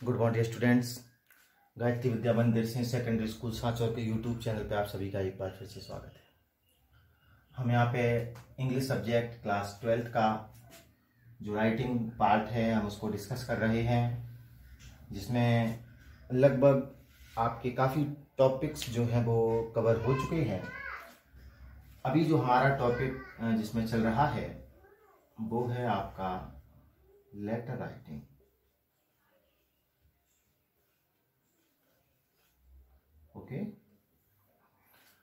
Good morning students. Gayatri Vidya Mandir Singh secondary school Sanchore के YouTube channel पे आप सभी का एक बार फिर से स्वागत है। हम यहाँ पे इंग्लिश सब्जेक्ट क्लास 12th का जो राइटिंग पार्ट है हम उसको डिस्कस कर रहे हैं, जिसमें लगभग आपके काफ़ी टॉपिक्स जो हैं वो कवर हो चुके हैं। अभी जो हमारा टॉपिक जिसमें चल रहा है वो है आपका letter writing. Okay,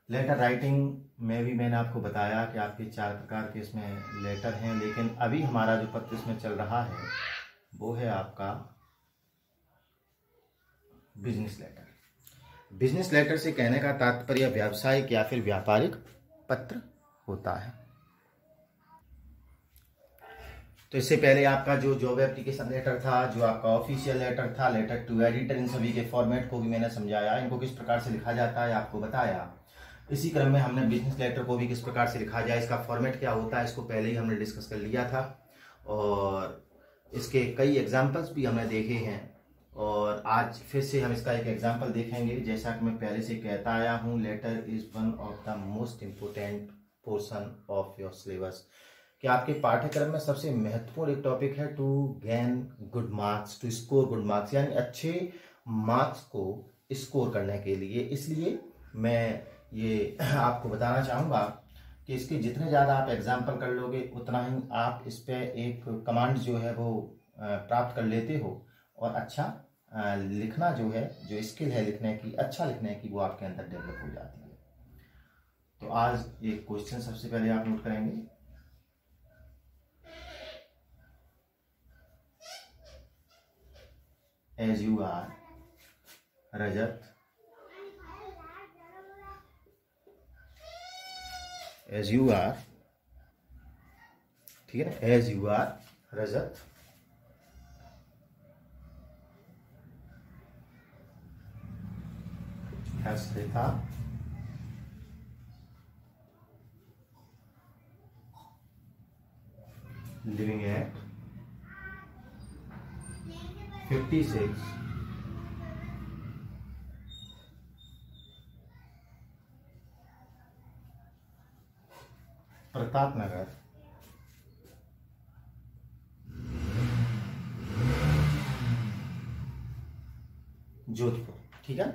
letter writing में भी मैंने आपको बताया कि आपके 4 प्रकार के इसमें लेटर हैं, लेकिन अभी हमारा जो पत्र इसमें चल रहा है वो है आपका बिजनेस लेटर। बिजनेस लेटर से कहने का तात्पर्य व्यावसायिक या फिर व्यापारिक पत्र होता है। तो इससे पहले आपका जो जॉब एप्लीकेशन लेटर था, जो आपका ऑफिशियल लेटर था, लेटर टू एडिटर, इन सभी के फॉर्मेट को भी मैंने समझाया, इनको किस प्रकार से लिखा जाता है आपको बताया। इसी क्रम में हमने बिजनेस लेटर को भी किस प्रकार से लिखा जाए, इसका फॉर्मेट क्या होता है, इसको पहले ही हमने डिस्कस कर लिया था और इसके कई एग्जाम्पल्स भी हमने देखे हैं। और आज फिर से हम इसका एक एग्जाम्पल देखेंगे। जैसा कि मैं पहले से कहता आया हूँ, letter is one of the most important portion of your syllabus, कि आपके पाठ्यक्रम में सबसे महत्वपूर्ण एक टॉपिक है to gain good marks, to score good marks, यानी अच्छे मार्क्स को स्कोर करने के लिए। इसलिए मैं ये आपको बताना चाहूँगा कि इसके जितने ज़्यादा आप एग्जाम्पल कर लोगे उतना ही आप इस पर एक कमांड जो है वो प्राप्त कर लेते हो, और अच्छा लिखना जो है, जो स्किल है लिखने की, अच्छा लिखने की, वो आपके अंदर डेवलप हो जाती है। तो आज एक क्वेश्चन सबसे पहले आप नोट करेंगे। As you are, Rajat, as you are, ठीक है ना, as you are, Rajat, has Rita, living at 56 Pratap Nagar, Jodhpur. ठीक है,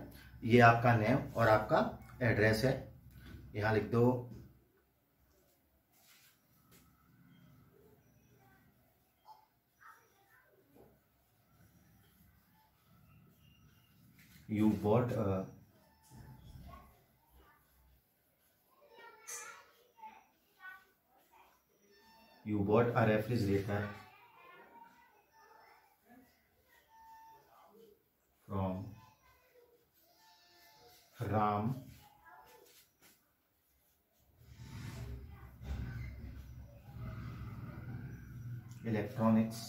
ये आपका नेम और आपका एड्रेस है, यहां लिख दो। You bought a refrigerator from Ram Electronics,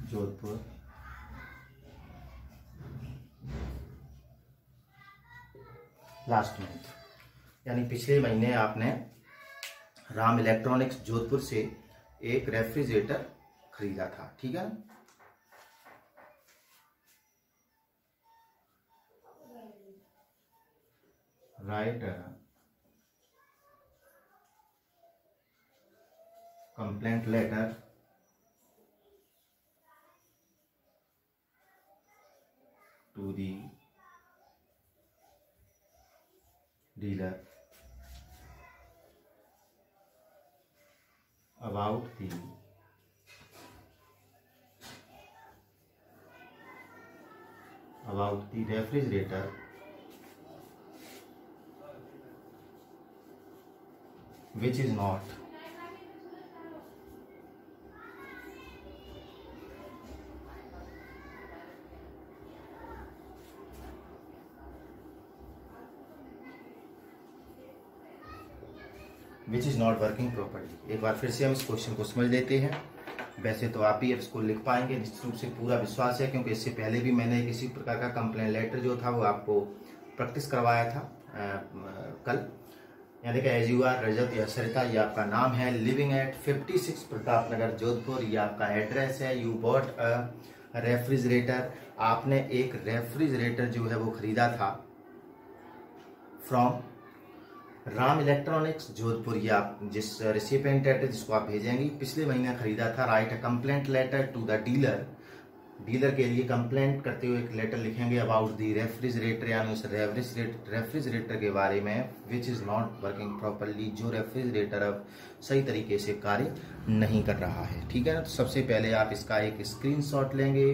Jodhpur. Last month, यानी पिछले महीने आपने राम इलेक्ट्रॉनिक्स जोधपुर से एक रेफ्रिजरेटर खरीदा था। ठीक है, write complaint letter to the dealer about the refrigerator which is not working properly. एक बार फिर से हम इस क्वेश्चन को समझ लेते हैं। वैसे तो आप ही इसको लिख पाएंगे, निश्चित रूप से पूरा विश्वास है, क्योंकि इससे पहले भी मैंने किसी प्रकार का कंप्लेंट लेटर जो था वो आपको प्रैक्टिस करवाया था कल। यहाँ देखिए एज यू आर रजत या सरिता, ये आपका नाम है। लिविंग एट 56 प्रताप नगर जोधपुर, ये आपका एड्रेस है। यू बॉट अ रेफ्रिजरेटर, आपने एक रेफ्रिजरेटर जो है वो खरीदा था फ्रॉम राम इलेक्ट्रॉनिक्स जोधपुर। ये आप जिस रिसिपेंट है जिसको आप भेजेंगे पिछले महीने खरीदा था। Write a complaint letter to the dealer, dealer के लिए कंप्लेंट करते हुए एक लेटर लिखेंगे अबाउट दी रेफ्रिजरेटर, यानी उस रेफ्रिजरेटर के बारे में which is not working properly, जो रेफ्रिजरेटर अब सही तरीके से कार्य नहीं कर रहा है। ठीक है ना। तो सबसे पहले आप इसका एक स्क्रीनशॉट लेंगे।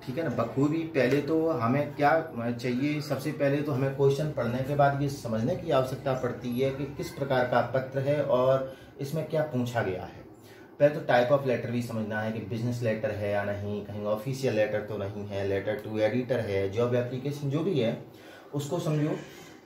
ठीक है ना, बखूबी। पहले तो हमें क्या चाहिए, सबसे पहले तो हमें क्वेश्चन पढ़ने के बाद ये समझने की आवश्यकता पड़ती है कि किस प्रकार का पत्र है और इसमें क्या पूछा गया है। पहले तो टाइप ऑफ लेटर भी समझना है कि बिजनेस लेटर है या नहीं, कहीं ऑफिशियल लेटर तो नहीं है, लेटर टू एडिटर है, जॉब एप्लीकेशन जो भी है उसको समझो।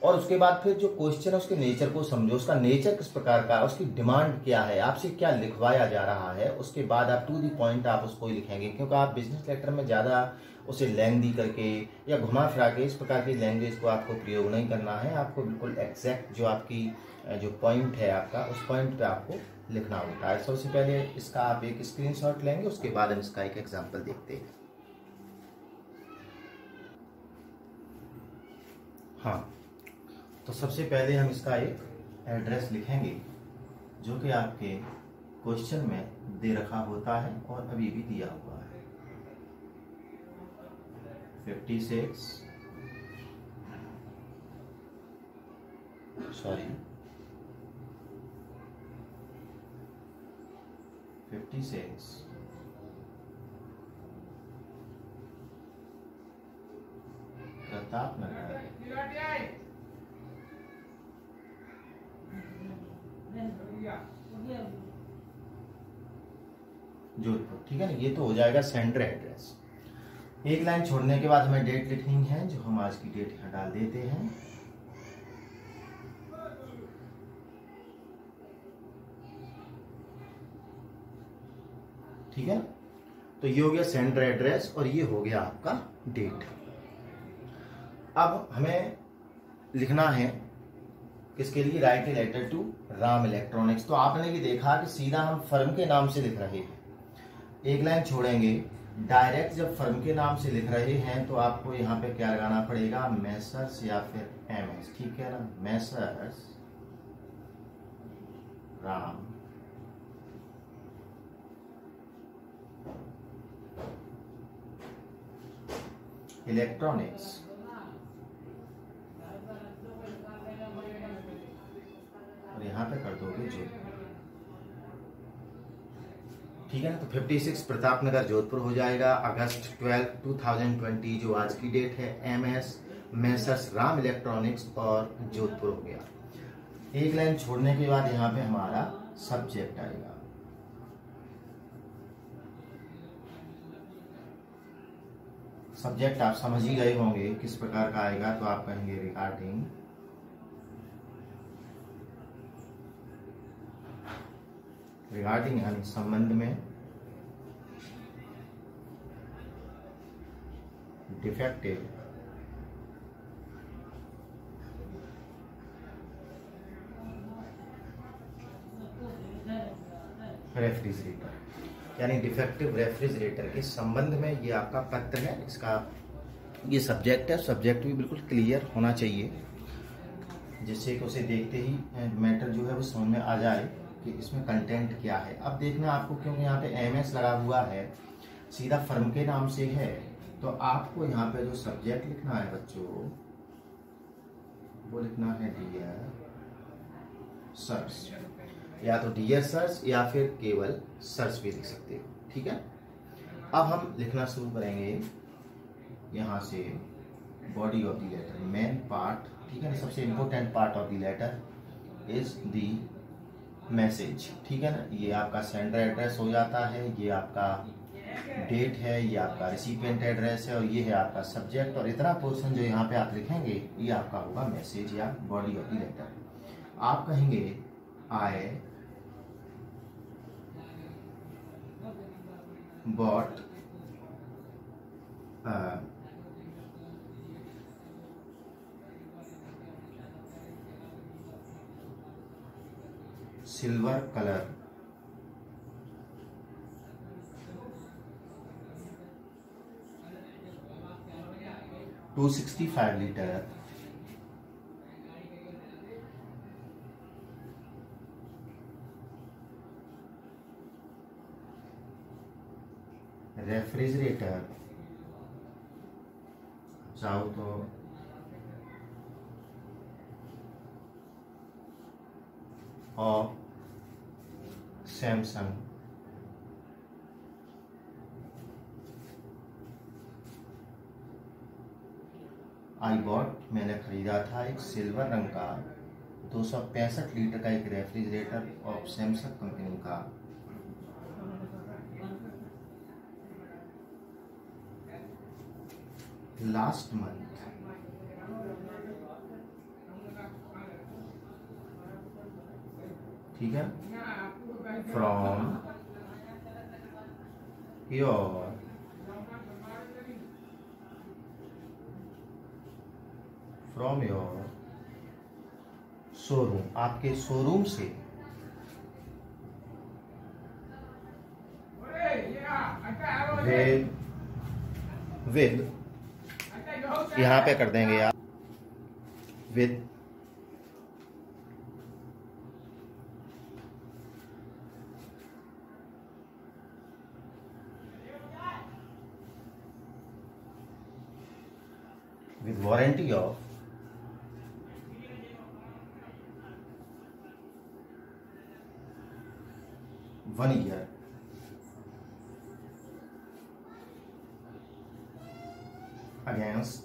और उसके बाद फिर जो क्वेश्चन है उसके नेचर को समझो, उसका नेचर किस प्रकार का, उसकी डिमांड क्या है, आपसे क्या लिखवाया जा रहा है। उसके बाद आप टू दी पॉइंट आप उसको लिखेंगे, क्योंकि आप बिजनेस लेटर में ज़्यादा उसे लेंदी करके या घुमा फिरा के इस प्रकार की लैंग्वेज को आपको प्रयोग नहीं करना है। आपको बिल्कुल एग्जैक्ट जो आपकी जो पॉइंट है आपका, उस पॉइंट पे आपको लिखना होता है। सबसे पहले इसका आप एक स्क्रीनशॉट लेंगे, उसके बाद हम इसका एक एग्जांपल देखते हैं। हाँ, तो सबसे पहले हम इसका एक एड्रेस लिखेंगे जो कि आपके क्वेश्चन में दे रखा होता है और अभी भी दिया हुआ है। 56 प्रताप नगर जोधपुर। ठीक है ना, ये तो हो जाएगा सेंटर एड्रेस। एक लाइन छोड़ने के बाद हमें डेट लिखनी है, जो हम आज की डेट यहाँ डाल देते हैं। ठीक है ना, तो ये हो गया सेंटर एड्रेस और ये हो गया आपका डेट। अब हमें लिखना है किसके लिए, write a letter to Ram electronics. तो आपने ये देखा कि सीधा हम फर्म के नाम से लिख रहे हैं, एक लाइन छोड़ेंगे। डायरेक्ट जब फर्म के नाम से लिख रहे हैं तो आपको यहाँ पे क्या लगाना पड़ेगा, मैसर्स या फिर एमएस। ठीक है ना, मैसर्स राम इलेक्ट्रॉनिक्स, और यहाँ पे कर दोगे जो। ठीक है ना, तो 56 प्रताप नगर जोधपुर हो जाएगा। अगस्त 12, 2020 जो आज की डेट है। एमएस मैसर्स राम इलेक्ट्रॉनिक्स और जोधपुर हो गया। एक लाइन छोड़ने के बाद यहाँ पे हमारा सब्जेक्ट आएगा। सब्जेक्ट आप समझ ही गए होंगे किस प्रकार का आएगा, तो आप कहेंगे रिगार्डिंग, रिगार्डिंग यानी संबंध में, डिफेक्टिव रेफ्रिजरेटर, यानी डिफेक्टिव रेफ्रिजरेटर के संबंध में ये आपका पत्र है। इसका ये सब्जेक्ट है, सब्जेक्ट भी बिल्कुल क्लियर होना चाहिए जिससे कि उसे देखते ही मैटर जो है वो समझ में आ जाए कि इसमें कंटेंट क्या है। अब देखना आपको, क्योंकि यहाँ पे एमएस लगा हुआ है, सीधा फर्म के नाम से है, तो आपको यहाँ पे जो सब्जेक्ट लिखना है बच्चों, वो लिखना है डियर सर्स, या तो डियर सर्स या फिर केवल सर्स भी लिख सकते हो। ठीक है, अब हम लिखना शुरू करेंगे यहाँ से। Body of the letter, main part, ठीक है ना, सबसे important part of the letter is the message. ठीक है ना, ये आपका सेंडर एड्रेस हो जाता है, ये आपका डेट है, ये आपका रिसिपिएंट एड्रेस है, और ये है आपका सब्जेक्ट। और इतना पोर्शन जो यहाँ पे आप लिखेंगे ये आपका होगा मैसेज या बॉडी ऑफ द लेटर। आप कहेंगे I bought silver colour to 65 litre refrigerator चाहो तो और सैमसंग मैंने खरीदा था एक सिल्वर रंग का 265 लीटर का एक रेफ्रिजरेटर और सैमसंग कंपनी का। लास्ट मंथ ठीक है, फ्रॉम योर शोरूम, आपके शोरूम से विद यहाँ पे कर देंगे आप with warranty of 1 year against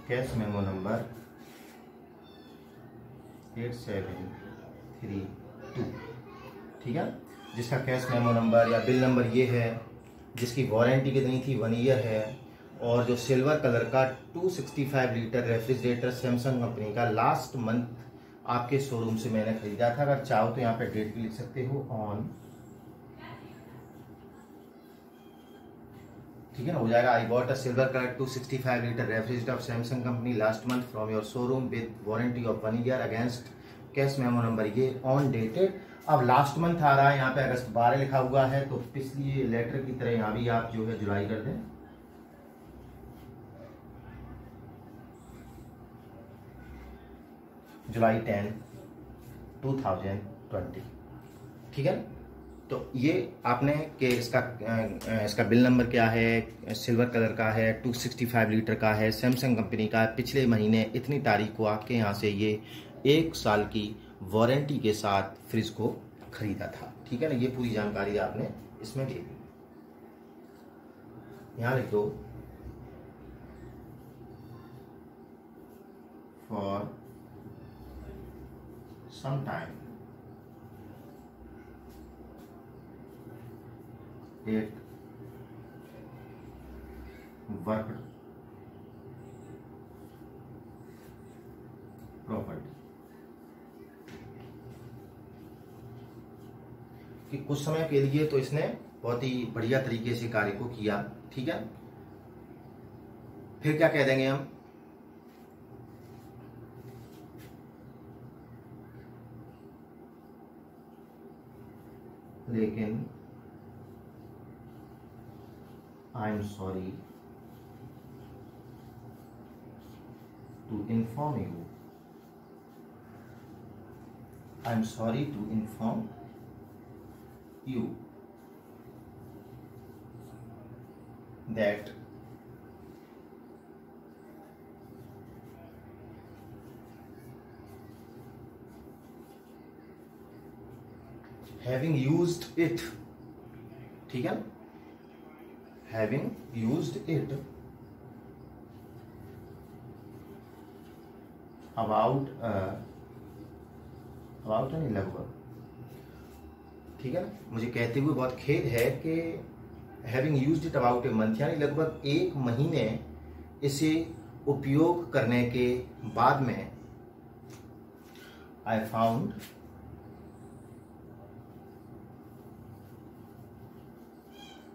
cash memo number 8732, ठीक है, जिसका कैश मेमो नंबर या बिल नंबर ये है, जिसकी वारंटी कितनी थी 1 ईयर है, और जो सिल्वर कलर का 265 लीटर रेफ्रिजरेटर सैमसंग कंपनी का लास्ट मंथ आपके शोरूम से मैंने खरीदा था। अगर चाहो तो यहाँ पे डेट भी लिख सकते हो ऑन, ठीक है ना, हो जाएगा I bought a silver colour 265 litre refrigerator of Samsung company last month from your showroom with warranty of 1 year against cash memo number ये ऑन डेटेड। अब लास्ट मंथ आ रहा है, यहाँ पे अगस्त 12 लिखा हुआ है, तो पिछली लेटर की तरह यहाँ भी आप जो है जुलाई कर दें, जुलाई 10, 2020, ठीक है। तो ये आपने कि इसका बिल नंबर क्या है, सिल्वर कलर का है, 265 लीटर का है, सैमसंग कंपनी का है, पिछले महीने इतनी तारीख को आपके यहाँ से ये 1 साल की वारंटी के साथ फ्रिज को खरीदा था, ठीक है ना। ये पूरी जानकारी आपने इसमें दे दी। यहाँ लिख दो for some time it worked properly, कि कुछ समय के लिए तो इसने बहुत ही बढ़िया तरीके से कार्य को किया, ठीक है। फिर क्या कह देंगे हम, लेकिन I am sorry to inform you. I am sorry to inform you that having used it, ठीक है, having used it about नहीं लगभग, ठीक है ना, मुझे कहते हुए बहुत खेद है कि having used it about a month यानी लगभग 1 महीने इसे उपयोग करने के बाद में I found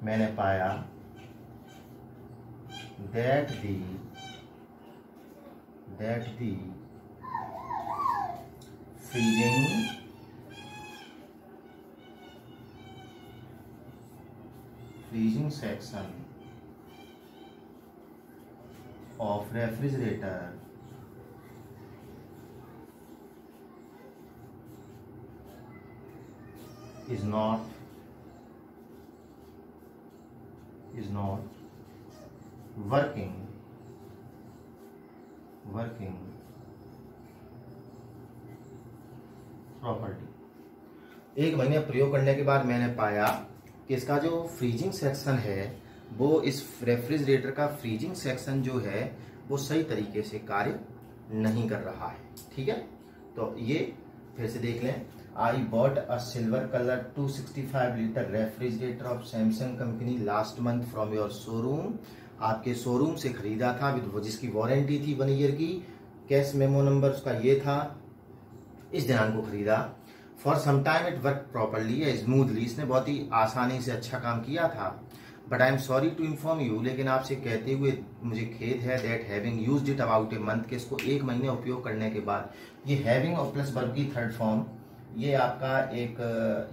मैंने पाया that the that the freezing section of refrigerator is not working properly. एक महीने प्रयोग करने के बाद मैंने पाया कि इसका जो फ्रीजिंग सेक्शन है वो इस रेफ्रिजरेटर का फ्रीजिंग सेक्शन जो है वो सही तरीके से कार्य नहीं कर रहा है। ठीक है, तो ये फिर से देख लें। I bought a silver colour 265 litre refrigerator of Samsung company last month from your showroom. आपके शोरूम से खरीदा था विद जिसकी वारंटी थी 1 ईयर की। कैश मेमो नंबर उसका ये था, इस दिनांक को खरीदा। For some time it work properly या स्मूथली, इसने बहुत ही आसानी से अच्छा काम किया था। But I am sorry to inform you, लेकिन आपसे कहते हुए मुझे खेद है that having used it about a month, के इसको 1 महीने उपयोग करने के बाद, ये हैविंग और प्लस वर्ब की थर्ड फॉर्म, ये आपका एक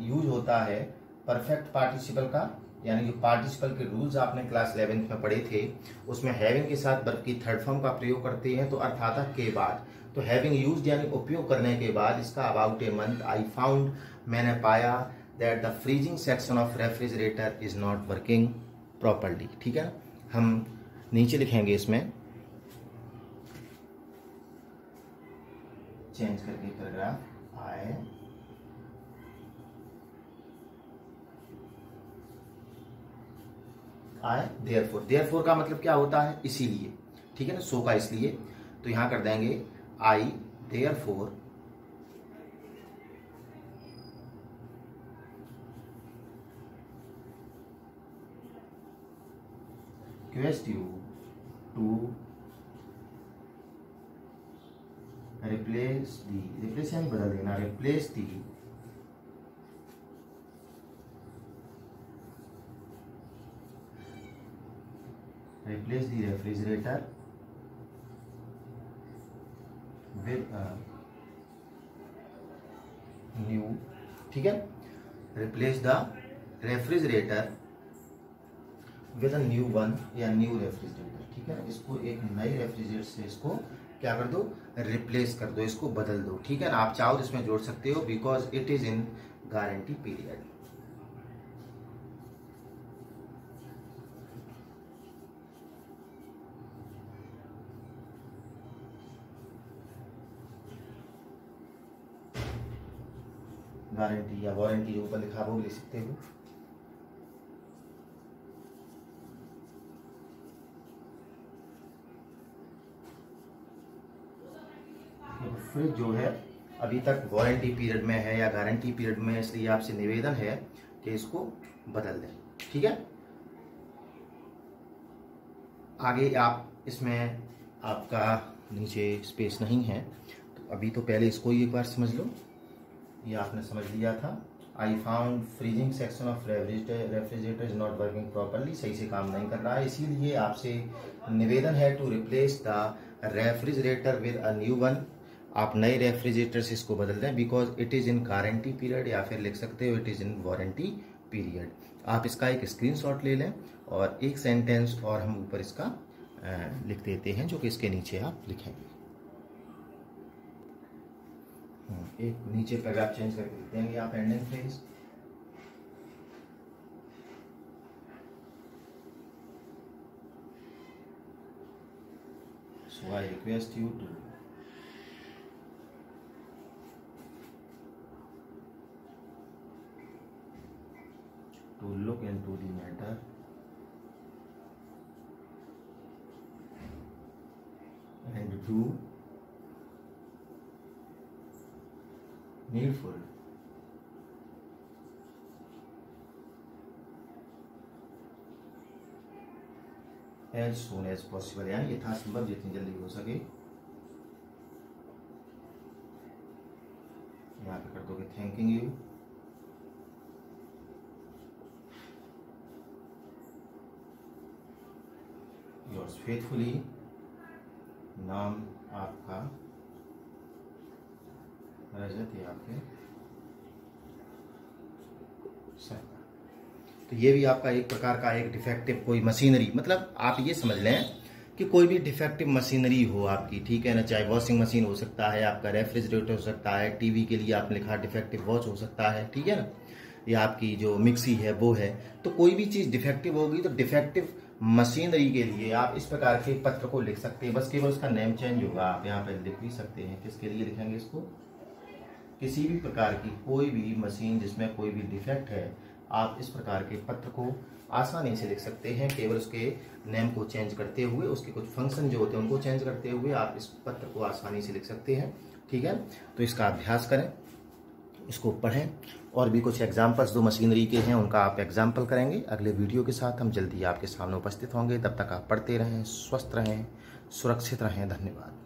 यूज होता है परफेक्ट पार्टिसिपल का, यानी कि पार्टिसिपल के रूल्स आपने क्लास 11th में पढ़े थे, उसमें हैविंग के साथ वर्ब की थर्ड फॉर्म का प्रयोग करते हैं तो अर्थात के बाद। तो हैविंग यूज्ड यानी उपयोग करने के बाद, इसका about a month I found, मैंने पाया that the freezing section of refrigerator is not working properly. ठीक है, हम नीचे लिखेंगे इसमें चेंज करके पैराग्राफ आए देयरफॉर का मतलब क्या होता है, इसीलिए। ठीक है ना, सो का इसलिए, तो यहां कर देंगे I therefore request you to replace यानी बदल देना, replace the refrigerator with a new. ठीक है, replace the refrigerator with a new one या न्यू रेफ्रिजरेटर। ठीक है, इसको एक नए रेफ्रिजरेटर से इसको क्या कर दो, रिप्लेस कर दो, इसको बदल दो। ठीक है ना, आप चाहो तो इसमें जोड़ सकते हो because it is in guarantee period. Guarantee या वारंटी जो ऊपर लिखा वो लिख सकते हो। फ्रिज जो है अभी तक वारंटी पीरियड में है या गारंटी पीरियड में, इसलिए आपसे निवेदन है कि इसको बदल दें। ठीक है, आगे आप इसमें आपका नीचे स्पेस नहीं है, तो अभी तो पहले इसको ही एक बार समझ लो। ये आपने समझ लिया था। I found freezing section of refrigerator is not working properly, सही से काम नहीं कर रहा है, इसीलिए आपसे निवेदन है to replace the refrigerator with a new one. आप नए रेफ्रिजरेटर से इसको बदल दें because it is in guarantee period, या फिर लिख सकते हो it is in warranty period. आप इसका एक स्क्रीनशॉट ले लें और एक सेंटेंस और हम ऊपर इसका लिख देते हैं जो कि इसके नीचे आप लिखेंगे। एक नीचे पैराग्राफ चेंज करके लिख देंगे आप ending phrase. So I request you to look into the matter and do needful as soon as possible, यानी यथासंभव जितनी जल्दी हो सके। यहाँ पे कर दोगे थैंकिंग यू, yours faithfully नाम आपका रजत या फिर सरकार। तो ये भी आपका एक प्रकार का एक डिफेक्टिव कोई मशीनरी, मतलब आप ये समझ लें कि कोई भी डिफेक्टिव मशीनरी हो आपकी, ठीक है ना, चाहे वॉशिंग मशीन हो सकता है, आपका रेफ्रिजरेटर हो सकता है, टीवी के लिए आपने लिखा डिफेक्टिव वॉच हो सकता है, ठीक है ना, या आपकी जो मिक्सी है वो है, तो कोई भी चीज़ डिफेक्टिव होगी तो डिफेक्टिव मशीनरी के लिए आप इस प्रकार के पत्र को लिख सकते हैं। बस केवल उसका नेम चेंज होगा, आप यहाँ पर लिख भी सकते हैं। किसके लिए लिखेंगे इसको? किसी भी प्रकार की कोई भी मशीन जिसमें कोई भी डिफेक्ट है, आप इस प्रकार के पत्र को आसानी से लिख सकते हैं, केवल उसके नेम को चेंज करते हुए, उसके कुछ फंक्शन जो होते हैं उनको चेंज करते हुए आप इस पत्र को आसानी से लिख सकते हैं, ठीक है। तो इसका अभ्यास करें, इसको पढ़ें, और भी कुछ एग्जाम्पल्स जो मशीनरी के हैं उनका आप एग्जाम्पल करेंगे। अगले वीडियो के साथ हम जल्दी आपके सामने उपस्थित होंगे। तब तक आप पढ़ते रहें, स्वस्थ रहें, सुरक्षित रहें। धन्यवाद।